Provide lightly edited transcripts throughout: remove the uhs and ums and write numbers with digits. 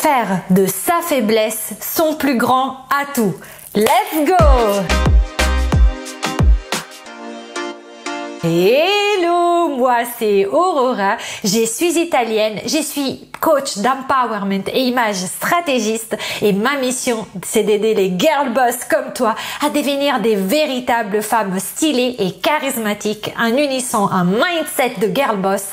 Faire de sa faiblesse son plus grand atout. Let's go! Hello, moi c'est Aurora, je suis italienne, je suis coach d'empowerment et image stratégiste et ma mission c'est d'aider les girl boss comme toi à devenir des véritables femmes stylées et charismatiques en unissant un mindset de girl boss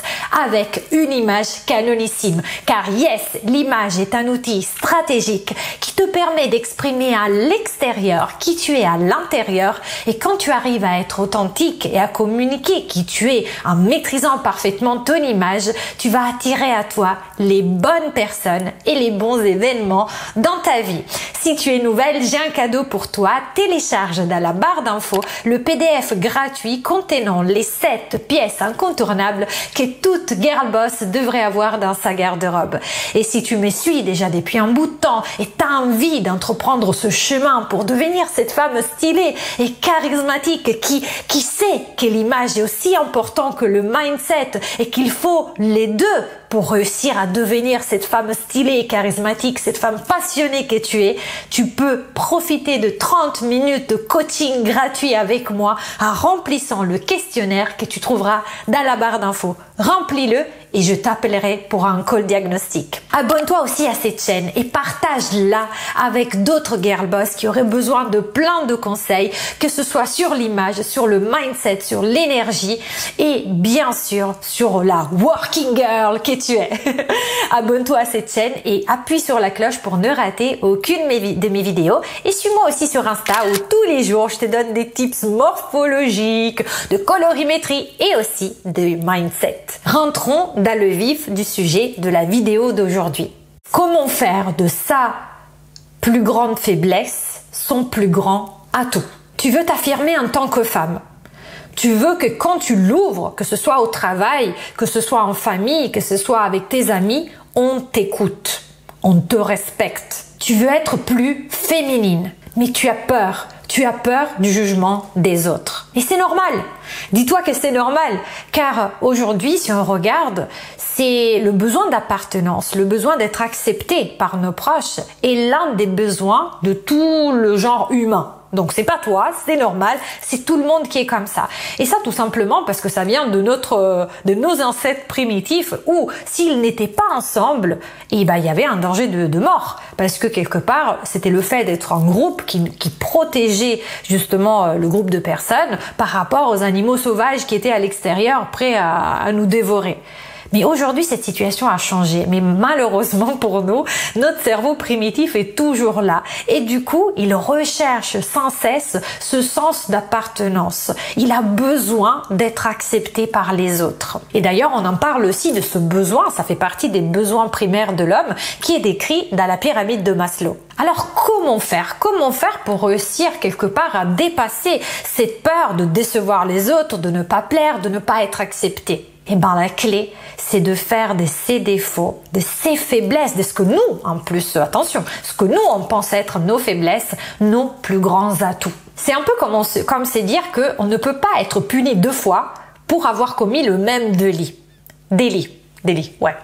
avec une image canonissime. Car yes, l'image est un outil stratégique qui te permet d'exprimer à l'extérieur qui tu es à l'intérieur, et quand tu arrives à être authentique et à communiquer qui tu es en maîtrisant parfaitement ton image, tu vas attirer à toi les bonnes personnes et les bons événements dans ta vie. Si tu es nouvelle, j'ai un cadeau pour toi. Télécharge dans la barre d'infos le PDF gratuit contenant les 7 pièces incontournables que toute girl boss devrait avoir dans sa garde-robe. Et si tu me suis déjà depuis un bout de temps et tu as envie d'entreprendre ce chemin pour devenir cette femme stylée et charismatique qui sait que l'image est aussi important que le mindset et qu'il faut les deux pour réussir à devenir cette femme stylée et charismatique, cette femme passionnée que tu es, tu peux profiter de 30 minutes de coaching gratuit avec moi en remplissant le questionnaire que tu trouveras dans la barre d'infos. Remplis-le et je t'appellerai pour un call diagnostic. Abonne-toi aussi à cette chaîne et partage-la avec d'autres girl boss qui auraient besoin de plein de conseils, que ce soit sur l'image, sur le mindset, sur l'énergie et bien sûr sur la working girl que tu es. Abonne-toi à cette chaîne et appuie sur la cloche pour ne rater aucune de mes vidéos, et suis-moi aussi sur Insta où tous les jours je te donne des tips morphologiques, de colorimétrie et aussi de mindset. Rentrons dans le vif du sujet de la vidéo d'aujourd'hui. Comment faire de sa plus grande faiblesse son plus grand atout? Tu veux t'affirmer en tant que femme. Tu veux que quand tu l'ouvres, que ce soit au travail, que ce soit en famille, que ce soit avec tes amis, on t'écoute, on te respecte. Tu veux être plus féminine, mais tu as peur. Tu as peur du jugement des autres. Et c'est normal. Dis-toi que c'est normal. Car aujourd'hui, si on regarde, c'est le besoin d'appartenance, le besoin d'être accepté par nos proches est l'un des besoins de tout le genre humain. Donc c'est pas toi, c'est normal, c'est tout le monde qui est comme ça. Et ça tout simplement parce que ça vient de nos ancêtres primitifs où s'ils n'étaient pas ensemble, il y avait un danger de mort. Parce que quelque part, c'était le fait d'être en groupe qui protégeait justement le groupe de personnes par rapport aux animaux sauvages qui étaient à l'extérieur prêts à nous dévorer. Mais aujourd'hui, cette situation a changé. Mais malheureusement pour nous, notre cerveau primitif est toujours là. Et du coup, il recherche sans cesse ce sens d'appartenance. Il a besoin d'être accepté par les autres. Et d'ailleurs, on en parle aussi de ce besoin. Ça fait partie des besoins primaires de l'homme qui est décrit dans la pyramide de Maslow. Alors, comment faire? Comment faire pour réussir quelque part à dépasser cette peur de décevoir les autres, de ne pas plaire, de ne pas être accepté? Eh ben, la clé, c'est de faire de ses défauts, de ses faiblesses, de ce que nous, en plus, attention, ce que nous, on pense être nos faiblesses, nos plus grands atouts. C'est un peu comme c'est dire qu'on ne peut pas être puni 2 fois pour avoir commis le même délit. Délit, ouais.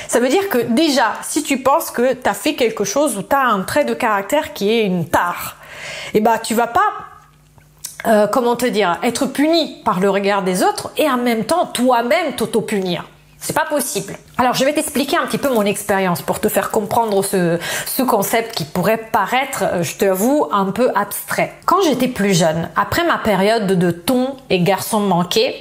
Ça veut dire que déjà, si tu penses que tu as fait quelque chose ou tu as un trait de caractère qui est une tare, eh ben, tu vas pas être puni par le regard des autres et en même temps toi-même t'auto-punir. C'est pas possible. Alors je vais t'expliquer un petit peu mon expérience pour te faire comprendre ce concept qui pourrait paraître, je t'avoue, un peu abstrait. Quand j'étais plus jeune, après ma période de thon et garçons manqués,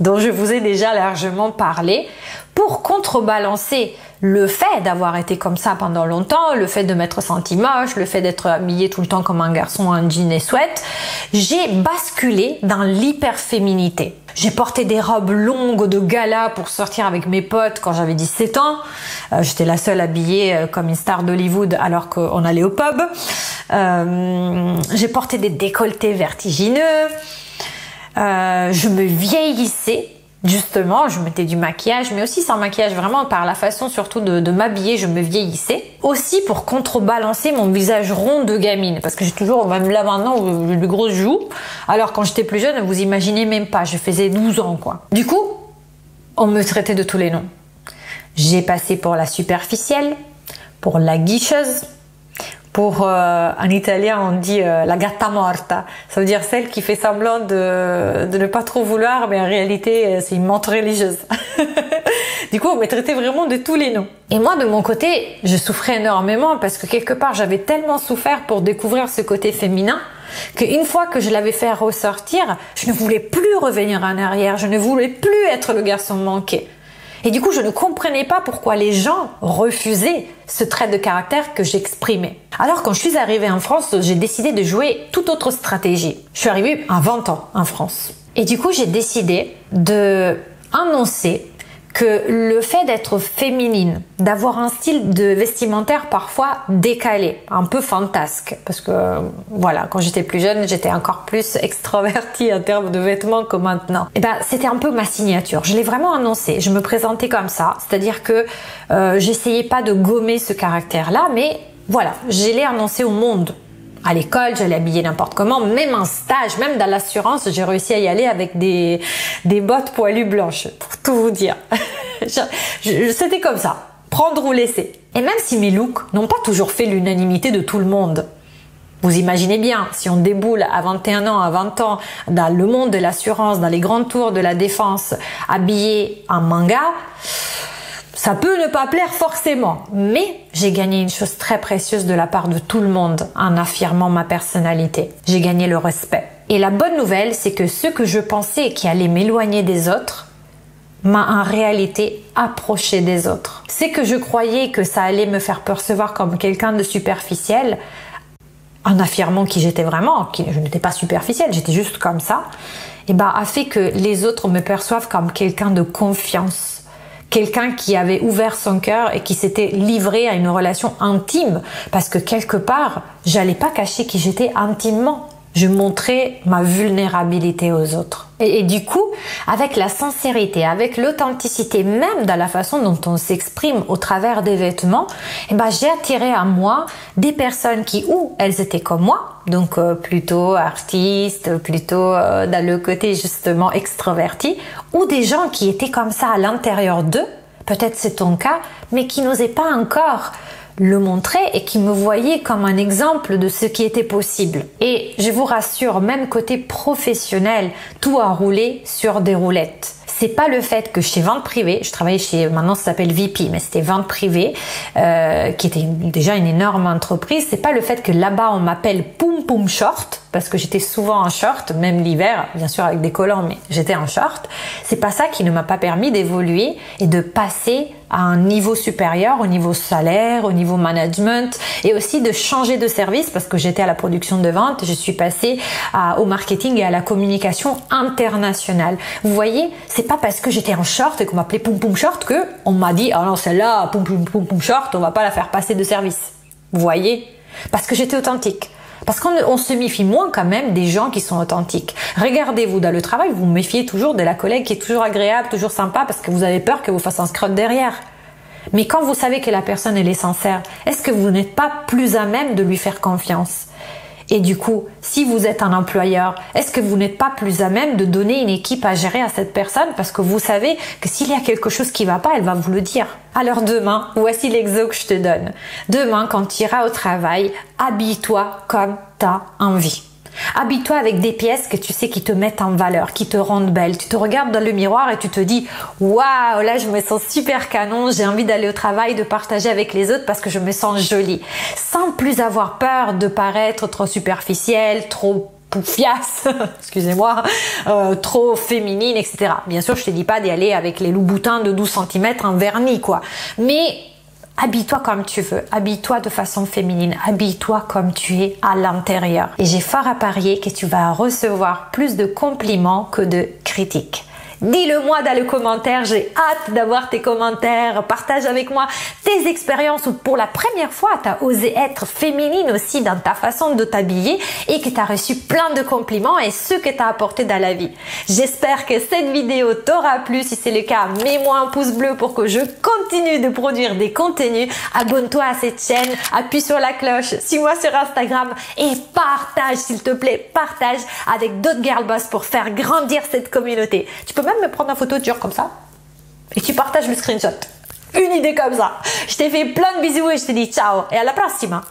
dont je vous ai déjà largement parlé, pour contrebalancer le fait d'avoir été comme ça pendant longtemps, le fait de m'être senti moche, le fait d'être habillée tout le temps comme un garçon en jean et sweat, j'ai basculé dans l'hyperféminité. J'ai porté des robes longues de gala pour sortir avec mes potes quand j'avais 17 ans. J'étais la seule habillée comme une star d'Hollywood alors qu'on allait au pub. J'ai porté des décolletés vertigineux. Je me vieillissais. Justement, je mettais du maquillage, mais aussi sans maquillage, vraiment par la façon surtout de m'habiller, je me vieillissais. Aussi pour contrebalancer mon visage rond de gamine, parce que j'ai toujours, même là maintenant, j'ai de grosses joues. Alors quand j'étais plus jeune, vous imaginez même pas, je faisais 12 ans quoi. Du coup, on me traitait de tous les noms. J'ai passé pour la superficielle, pour la guicheuse, pour en italien on dit la gatta morta, ça veut dire celle qui fait semblant de ne pas trop vouloir, mais en réalité c'est une menthe religieuse. Du coup on me traitait vraiment de tous les noms. Et moi de mon côté je souffrais énormément parce que quelque part j'avais tellement souffert pour découvrir ce côté féminin qu'une fois que je l'avais fait ressortir, je ne voulais plus revenir en arrière, je ne voulais plus être le garçon manqué. Et du coup, je ne comprenais pas pourquoi les gens refusaient ce trait de caractère que j'exprimais. Alors, quand je suis arrivée en France, j'ai décidé de jouer toute autre stratégie. Je suis arrivée à 20 ans en France. Et du coup, j'ai décidé de annoncer que le fait d'être féminine, d'avoir un style de vestimentaire parfois décalé, un peu fantasque, parce que voilà, quand j'étais plus jeune, j'étais encore plus extravertie en termes de vêtements que maintenant. Et ben, c'était un peu ma signature. Je l'ai vraiment annoncé. Je me présentais comme ça, c'est-à-dire que j'essayais pas de gommer ce caractère-là, mais voilà, je l'ai annoncé au monde. À l'école, j'allais habiller n'importe comment, même en stage, même dans l'assurance, j'ai réussi à y aller avec des bottes poilues blanches, pour tout vous dire. C'était comme ça, prendre ou laisser. Et même si mes looks n'ont pas toujours fait l'unanimité de tout le monde, vous imaginez bien, si on déboule à 21 ans, à 20 ans, dans le monde de l'assurance, dans les grandes tours de la défense, habillé en manga, ça peut ne pas plaire forcément, mais j'ai gagné une chose très précieuse de la part de tout le monde en affirmant ma personnalité. J'ai gagné le respect. Et la bonne nouvelle, c'est que ce que je pensais qui allait m'éloigner des autres m'a en réalité approché des autres. Ce que je croyais que ça allait me faire percevoir comme quelqu'un de superficiel, en affirmant qui j'étais vraiment, je n'étais pas superficielle, j'étais juste comme ça, et ben, a fait que les autres me perçoivent comme quelqu'un de confiance. Quelqu'un qui avait ouvert son cœur et qui s'était livré à une relation intime, parce que quelque part, j'allais pas cacher qui j'étais intimement. Je montrais ma vulnérabilité aux autres. Et du coup, avec la sincérité, avec l'authenticité, même dans la façon dont on s'exprime au travers des vêtements, eh ben, j'ai attiré à moi des personnes qui, ou elles étaient comme moi, donc plutôt artistes, plutôt dans le côté justement extraverti, ou des gens qui étaient comme ça à l'intérieur d'eux, peut-être c'est ton cas, mais qui n'osaient pas encore le montrer et qui me voyaient comme un exemple de ce qui était possible. Et je vous rassure, même côté professionnel, tout a roulé sur des roulettes. C'est pas le fait que chez Vente Privée, je travaillais chez, maintenant ça s'appelle VP, mais c'était Vente Privée, qui était déjà une énorme entreprise. C'est pas le fait que là-bas on m'appelle Poum Poum Short, parce que j'étais souvent en short, même l'hiver, bien sûr avec des collants, mais j'étais en short. C'est pas ça qui ne m'a pas permis d'évoluer et de passer à un niveau supérieur, au niveau salaire, au niveau management, et aussi de changer de service, parce que j'étais à la production de vente, je suis passée au marketing et à la communication internationale. Vous voyez, c'est pas parce que j'étais en short et qu'on m'appelait Poum Poum Short que on m'a dit ah non celle-là Poum Poum Poum Poum Short, on va pas la faire passer de service. Vous voyez, parce que j'étais authentique. Parce qu'on se méfie moins quand même des gens qui sont authentiques. Regardez-vous dans le travail, vous vous méfiez toujours de la collègue qui est toujours agréable, toujours sympa, parce que vous avez peur qu'elle vous fasse un scrot derrière. Mais quand vous savez que la personne elle est sincère, est-ce que vous n'êtes pas plus à même de lui faire confiance? Et du coup, si vous êtes un employeur, est-ce que vous n'êtes pas plus à même de donner une équipe à gérer à cette personne parce que vous savez que s'il y a quelque chose qui va pas, elle va vous le dire. Alors demain, voici l'exo que je te donne. Demain, quand tu iras au travail, habille-toi comme tu as envie. Habille-toi avec des pièces que tu sais qui te mettent en valeur, qui te rendent belle. Tu te regardes dans le miroir et tu te dis « Waouh, là je me sens super canon, j'ai envie d'aller au travail, de partager avec les autres parce que je me sens jolie. » Sans plus avoir peur de paraître trop superficielle, trop poufiasse, excusez-moi, trop féminine, etc. Bien sûr, je te dis pas d'y aller avec les loups-boutins de 12 cm en vernis, quoi. Mais habille-toi comme tu veux, habille-toi de façon féminine, habille-toi comme tu es à l'intérieur. Et j'ai fort à parier que tu vas recevoir plus de compliments que de critiques. Dis-le moi dans le commentaire, j'ai hâte d'avoir tes commentaires, partage avec moi tes expériences où pour la première fois tu as osé être féminine aussi dans ta façon de t'habiller et que tu as reçu plein de compliments et ce que tu as apporté dans la vie. J'espère que cette vidéo t'aura plu, si c'est le cas, mets-moi un pouce bleu pour que je continue de produire des contenus, abonne-toi à cette chaîne, appuie sur la cloche, suis-moi sur Instagram et partage s'il te plaît, partage avec d'autres girl boss pour faire grandir cette communauté. Tu peux même me prendre une photo de genre comme ça et tu partages le screenshot. Une idée comme ça. Je t'ai fait plein de bisous et je te dis ciao et à la prossima.